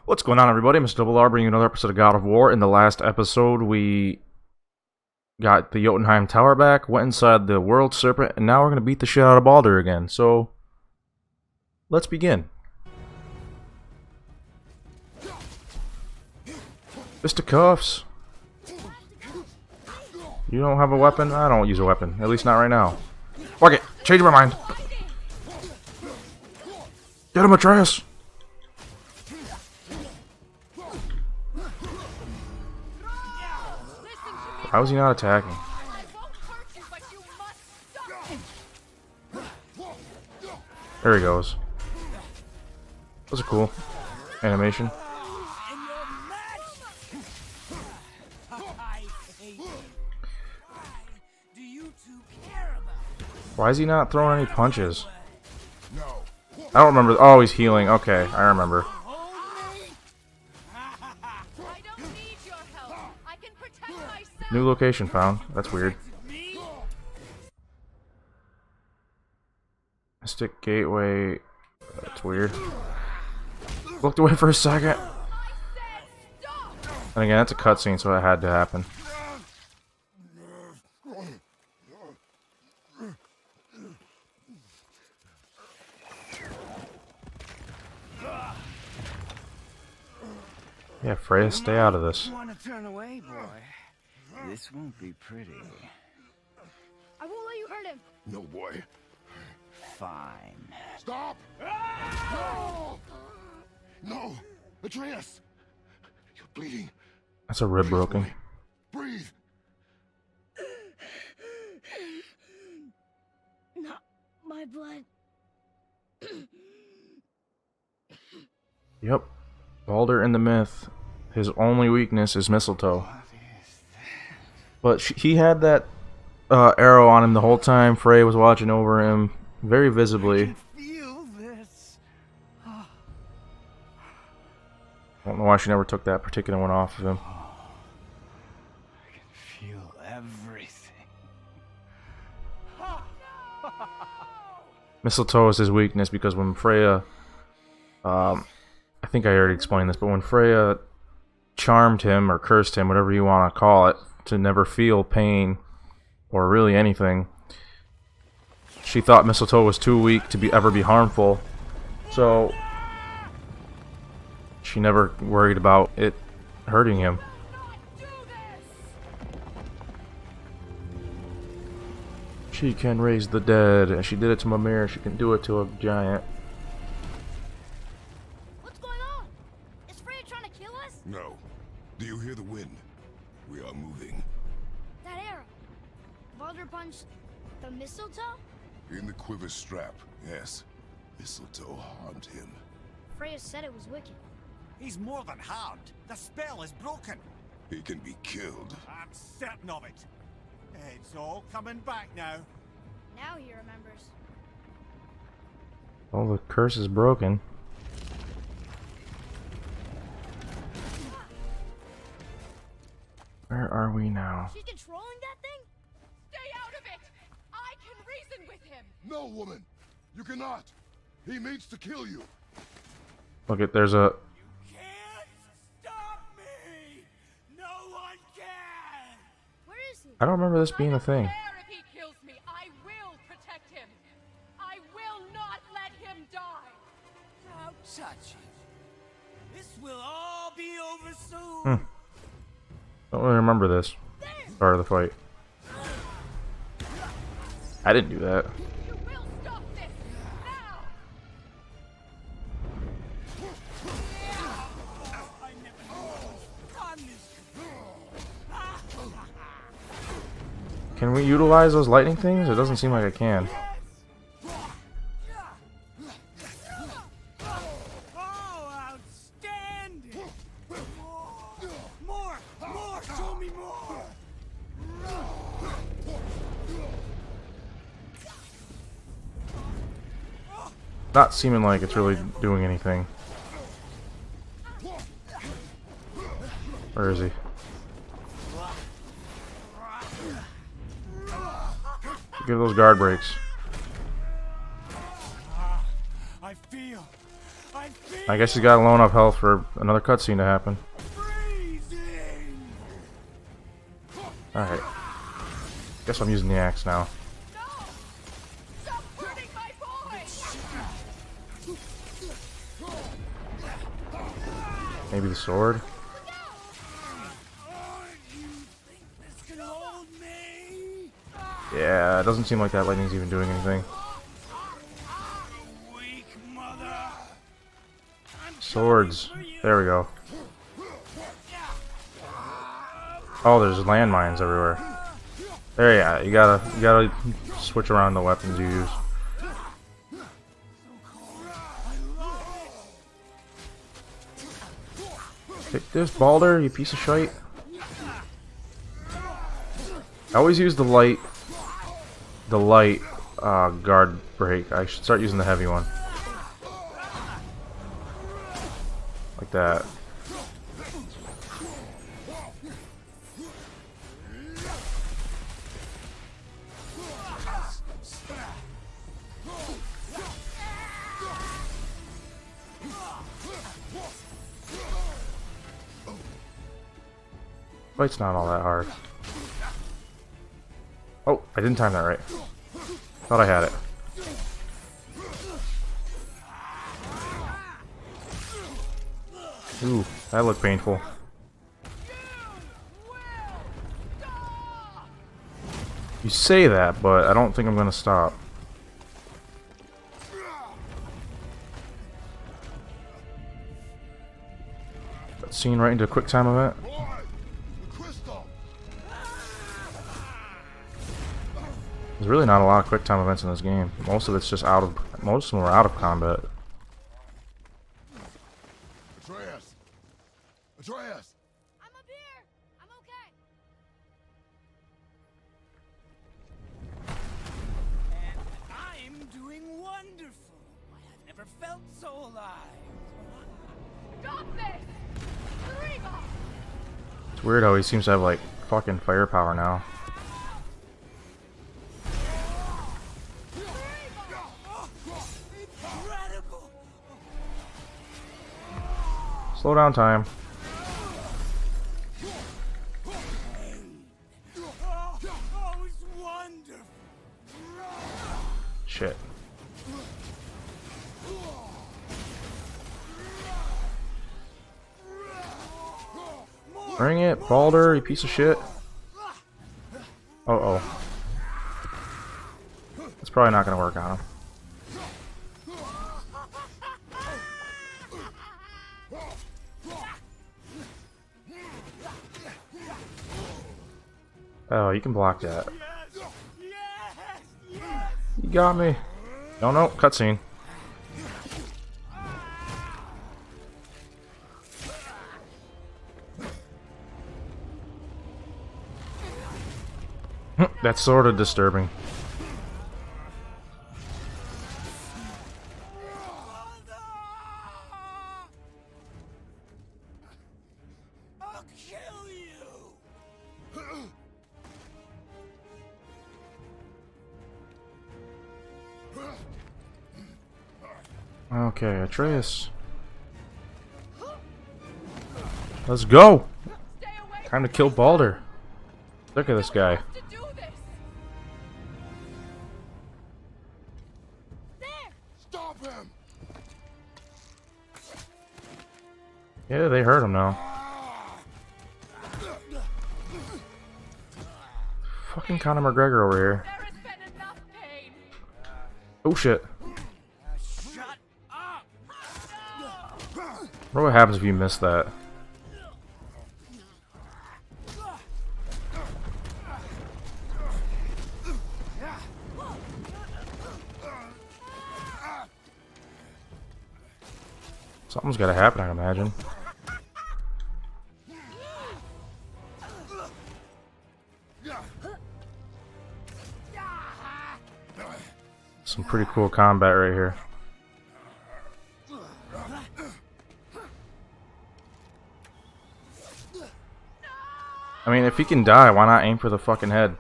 What's going on, everybody? Mr. Double R bringing you another episode of God of War. In the last episode, we got the Jotunheim Tower back, went inside the World Serpent, and now we're going to beat the shit out of Baldur again. So, let's begin. Fisticuffs. You don't have a weapon? I don't use a weapon. At least not right now. Fuck it. Change my mind. Get him, Atreus. How is he not attacking? There he goes. That was a cool animation. Why is he not throwing any punches? I don't remember. Oh, he's healing. Okay, I remember. New location found. That's weird. Mystic Gateway. That's weird. Looked away for a second. And again, that's a cutscene, so it had to happen. Yeah, Freya, stay out of this. You want to turn away, boy? This won't be pretty. I won't let you hurt him. No, boy. Fine. Stop! No! No! Atreus! You're bleeding. That's a rib broken. Breathe! Not my blood. Yep. Baldur in the myth, his only weakness is mistletoe. But he had that arrow on him the whole time. Frey was watching over him very visibly. I can feel this. I don't know why she never took that particular one off of him. I can feel everything. Mistletoe is his weakness because when Freya, I think I already explained this, but when Freya charmed him or cursed him, whatever you want to call it, to never feel pain or really anything, she thought mistletoe was too weak to ever be harmful, so she never worried about it hurting him. She can raise the dead, and she did it to Mimir. She can do it to a giant. What's going on? Is Freya trying to kill us? No. Do you hear the wind? We are moving. That arrow. Baldur punched the mistletoe? In the quiver strap, yes. Mistletoe harmed him. Freya said it was wicked. He's more than harmed. The spell is broken. He can be killed. I'm certain of it. It's all coming back now. Now he remembers. Well, the curse is broken. Where are we now? She's controlling that thing? Stay out of it! I can reason with him! No, woman! You cannot! He means to kill you! Look at there's a. Can't stop me! No one can! Where is he? I don't remember this being a thing. If he kills me, I will protect him. I will not let him die. Don't touch him. This will all be over soon. Don't really remember this part of the fight. I didn't do that. You will stop this now! I never knew I was done this. Can we utilize those lightning things? It doesn't seem like I can. Oh, outstanding! More! Show me more! Not seeming like it's really doing anything. Where is he? Give those guard breaks. I feel I guess he's got low enough health for another cutscene to happen. Alright. Guess I'm using the axe now. Stop hurting my boy! Maybe the sword? Yeah, it doesn't seem like that lightning's even doing anything. Swords. There we go. Oh, there's landmines everywhere. There, yeah. You gotta switch around the weapons you use. Take this, Baldur, you piece of shite. I always use the light guard break. I should start using the heavy one. Like that. Fight's not all that hard. Oh, I didn't time that right. Thought I had it. Ooh, that looked painful. You say that, but I don't think I'm gonna stop. That scene right into a quick time event. There's really not a lot of quick time events in this game. Most of them are out of combat. Atreus! Atreus! I'm up here. I'm okay. And I'm doing wonderful. I've never felt so alive. Stop this! Reba! It's weird how he seems to have like fucking firepower now. Incredible! Slow down time. Oh, it's wonderful! Shit. Bring it, Baldur, you piece of shit. Uh oh. It's probably not gonna work on him. Oh, you can block that. You got me. Oh no, cutscene. That's sort of disturbing. I'll kill you! Okay, Atreus. Let's go! Stay away Time to from kill me, Baldur. Look at this son. guy. You have to do this. There. Stop him! Yeah, they hurt him now. Fucking Conor McGregor over here. There has been enough pain. Oh shit. Shut up! What happens if you miss that? Something's gotta happen, I imagine. Some pretty cool combat right here. I mean, if he can die, why not aim for the fucking head?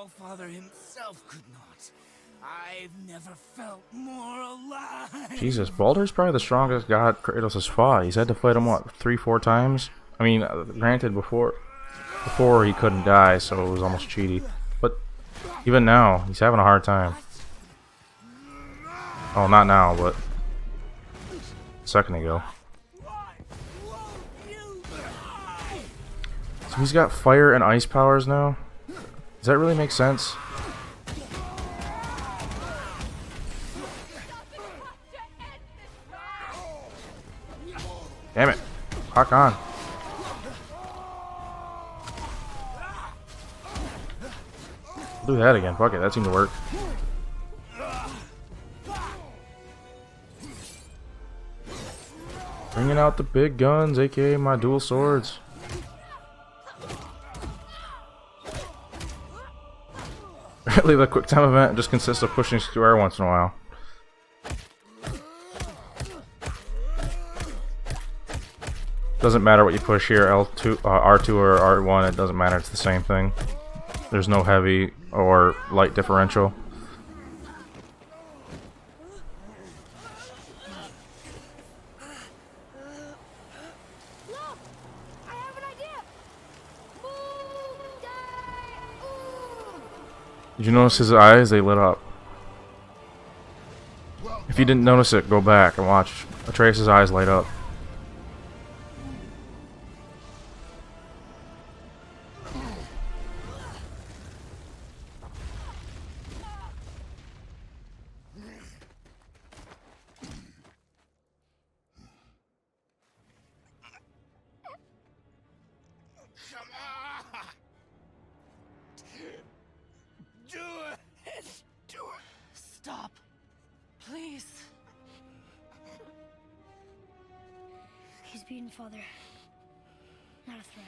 Allfather himself could not. I've never felt more alive. Jesus, Baldur's probably the strongest god Kratos has fought. He's had to fight him, what, 3-4 times? I mean, granted, before he couldn't die, so it was almost cheaty. But even now, he's having a hard time. Oh, not now, but a second ago. So he's got fire and ice powers now? Does that really make sense? Damn it. Lock on. Do that again. Fuck it. That seemed to work. Bringing out the big guns, aka my dual swords. Apparently the quick time event just consists of pushing square once in a while. Doesn't matter what you push here, L2, R2 or R1, it doesn't matter, it's the same thing. There's no heavy or light differential. Look! I have an idea! Did you notice his eyes? They lit up. If you didn't notice it, go back and watch Atreus' eyes light up. Come on! Do it! Do it! Stop. Please. He's beaten, Father. Not a threat.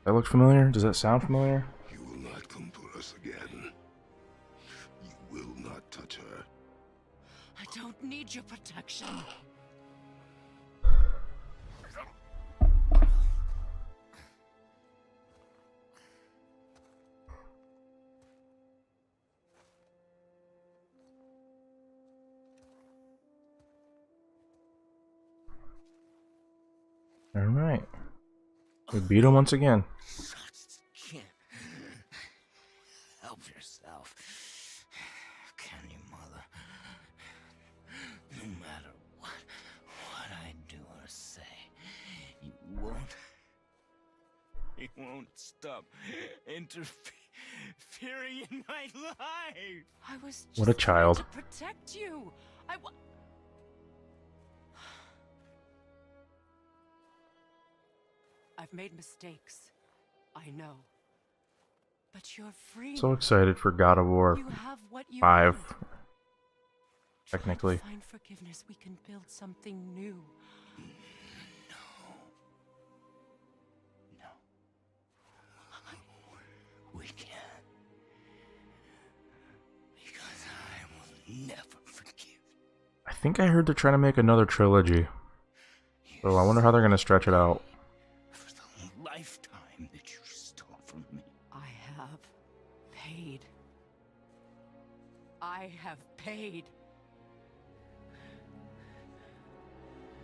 That look familiar? Does that sound familiar? You will not come for us again. You will not touch her. I don't need your protection. Alright. We beat him once again. Can't help yourself, can you, Mother? No matter what I do or say, you won't stop interfering in my life. I was just What a child. trying to protect you. I've made mistakes. I know. But you're free. So excited for God of War You have what you 5, need. technically. Try to find forgiveness. We can build something new. No. We can't. Because I will never forgive. I think I heard they're trying to make another trilogy. So I wonder how they're going to stretch it out. For the lifetime that you stole from me. I have paid. I have paid.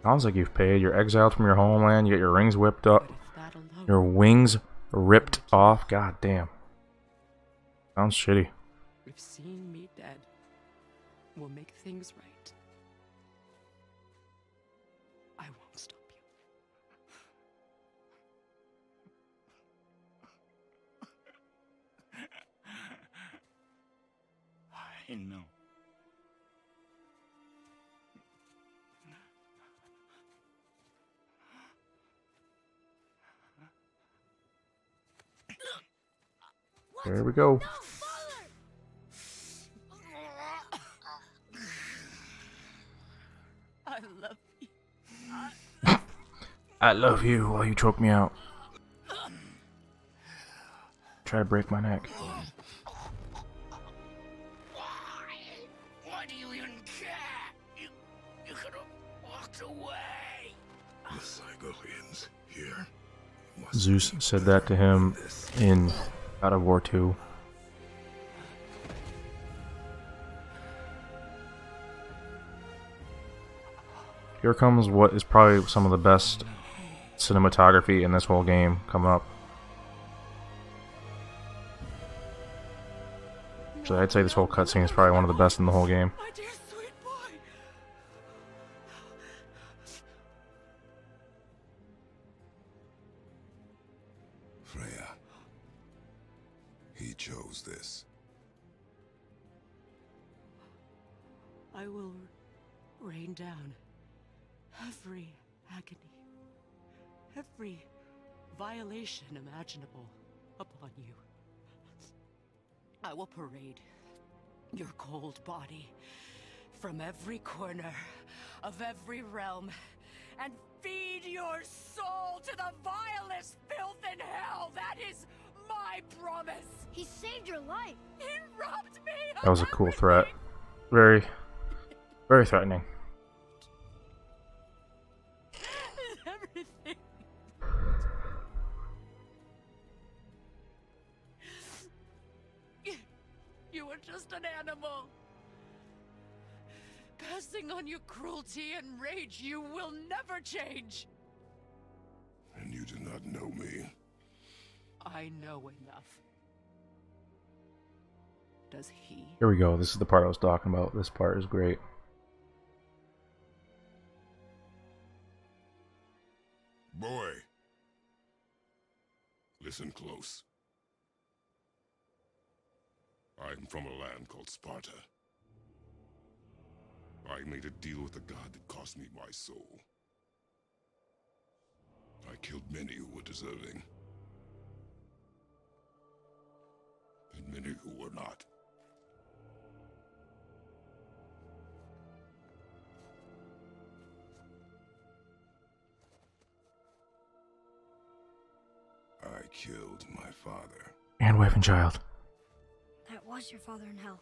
Sounds like you've paid. You're exiled from your homeland. You get your rings whipped up. But if that alone, Your wings ripped off. God damn. Sounds shitty. if seeing me dead will make things right, I won't stop you. I know. There we go. I love you. I love you while you choke me out. Try to break my neck. Why do you even care? You could have walked away. The Sigolians here. Zeus said that to him in God of War 2. Here comes what is probably some of the best cinematography in this whole game coming up. Actually, I'd say this whole cutscene is probably one of the best in the whole game. My dear sweet boy. Freya. He chose this. I will rain down every agony, every violation imaginable upon you. I will parade your cold body from every corner of every realm and feed your soul to the vilest filth in hell. That is my promise. He saved your life. He robbed me of That was a cool everything. threat. Very, very threatening. Everything. You were just an animal. Passing on your cruelty and rage, you will never change. And you do not know me. I know enough. Does he? Here we go. This is the part I was talking about. This part is great. Boy. Listen close. I am from a land called Sparta. I made a deal with the god that cost me my soul. I killed many who were deserving. And many who were not. I killed my father. And wife and child. That was your father in hell.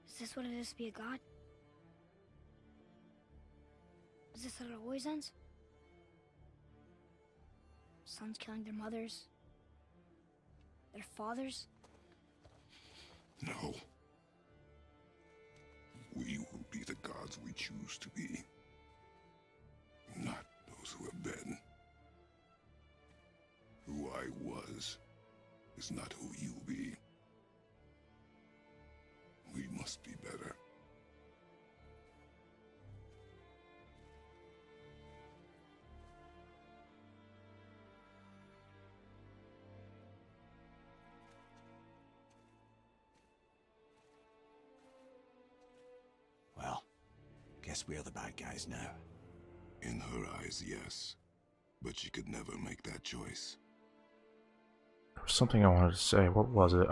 Is this what it is to be a god? Is this how it always ends? Sons killing their mothers? Their fathers? No. We will be the gods we choose to be. Not those who have been. Who I was is not who you'll be. We must be better. Well, guess we're the bad guys now. In her eyes, yes. But she could never make that choice. There was something I wanted to say. What was it?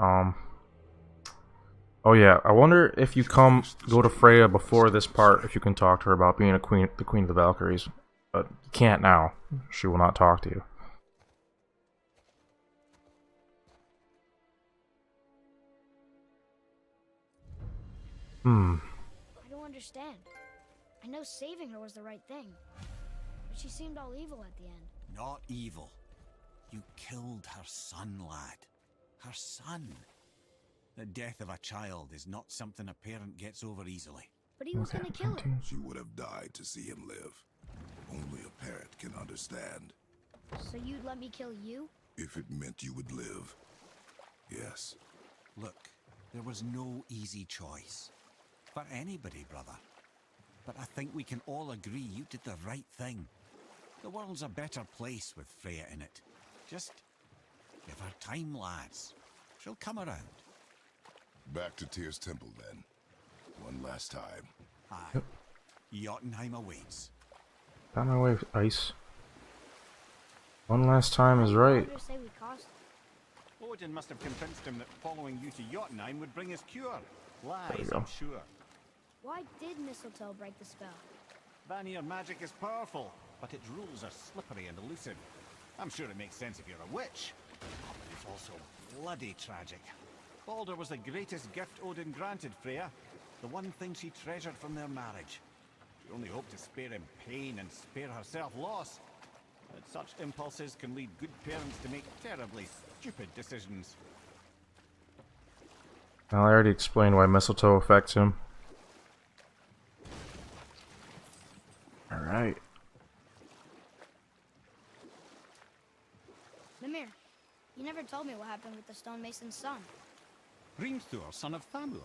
Oh yeah, I wonder if you go to Freya before this part, if you can talk to her about being the queen of the Valkyries. But you can't now. She will not talk to you. I don't understand. I know saving her was the right thing. But she seemed all evil at the end. Not evil. You killed her son, lad. Her son. The death of a child is not something a parent gets over easily. But he was gonna kill her. She would have died to see him live. Only a parent can understand. So you'd let me kill you? If it meant you would live. Yes. Look, there was no easy choice. For anybody, brother. But I think we can all agree you did the right thing. The world's a better place with Freya in it. Just give her time, lads. She'll come around. Back to Tyr's temple then. One last time. Aye. Jotunheim awaits. Got my way, Ice. One last time is right. Baldur say we cost? Odin must have convinced him that following you to Jotunheim would bring us cure. Lies, go. I'm sure. Why did mistletoe break the spell? Vanir magic is powerful, but its rules are slippery and elusive. I'm sure it makes sense if you're a witch. But it's also bloody tragic. Baldur was the greatest gift Odin granted Freya. The one thing she treasured from their marriage. She only hoped to spare him pain and spare herself loss. That such impulses can lead good parents to make terribly stupid decisions. Well, I already explained why mistletoe affects him. Alright. Mimir, you never told me what happened with the stonemason's son. Hrimthur, son of Thamur.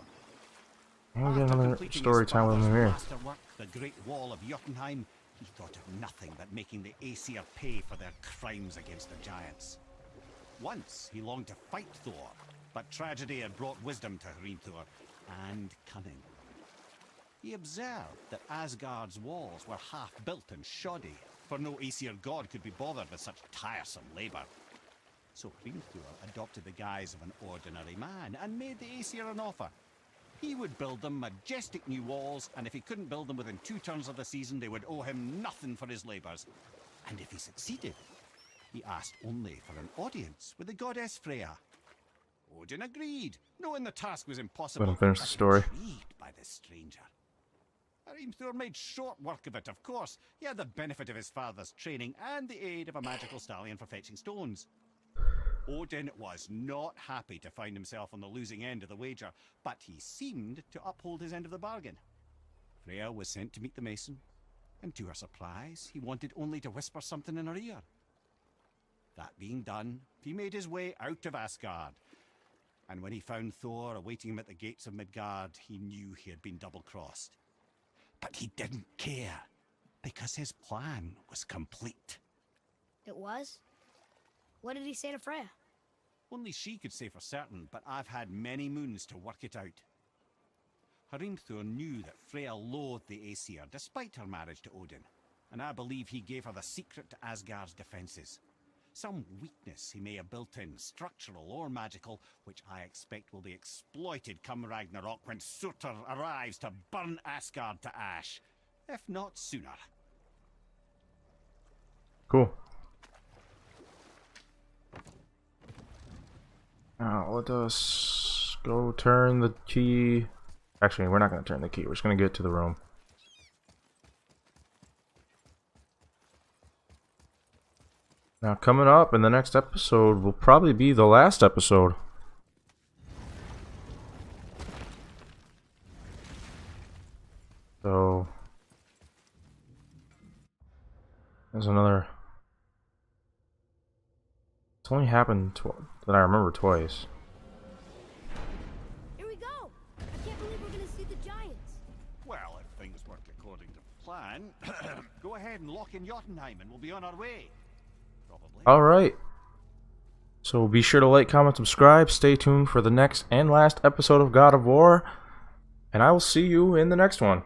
I'll get another story time with him here. Masterwork, the Great Wall of Jotunheim, he thought of nothing but making the Aesir pay for their crimes against the giants. Once he longed to fight Thor, but tragedy had brought wisdom to Hrimthur and cunning. He observed that Asgard's walls were half-built and shoddy, for no Aesir god could be bothered with such tiresome labor. So Hrimthur adopted the guise of an ordinary man and made the Aesir an offer. He would build them majestic new walls, and if he couldn't build them within 2 turns of the season, they would owe him nothing for his labors. And if he succeeded, he asked only for an audience with the goddess Freya. Odin agreed, knowing the task was impossible. Let him finish the story. Intrigued by this stranger. Hrimthur made short work of it, of course. He had the benefit of his father's training and the aid of a magical stallion for fetching stones. Odin was not happy to find himself on the losing end of the wager, but he seemed to uphold his end of the bargain. Freya was sent to meet the mason, and to her surprise, he wanted only to whisper something in her ear. That being done, he made his way out of Asgard, and when he found Thor awaiting him at the gates of Midgard, he knew he had been double-crossed. But he didn't care, because his plan was complete. It was? What did he say to Freya? Only she could say for certain, but I've had many moons to work it out. Hrimthur knew that Freya loathed the Aesir, despite her marriage to Odin, and I believe he gave her the secret to Asgard's defenses. Some weakness he may have built in, structural or magical, which I expect will be exploited come Ragnarok when Surtur arrives to burn Asgard to ash, if not sooner. Cool. Now let us go turn the key. Actually, we're not going to turn the key. We're just going to get to the room. Now, coming up in the next episode will probably be the last episode. So, there's another. It's only happened that I remember twice. Here we go! I can't believe we're gonna see the giants. Well, if things work according to plan, go ahead and lock in Jotunheim and we'll be on our way. Probably. Alright. So be sure to like, comment, subscribe. Stay tuned for the next and last episode of God of War. And I will see you in the next one.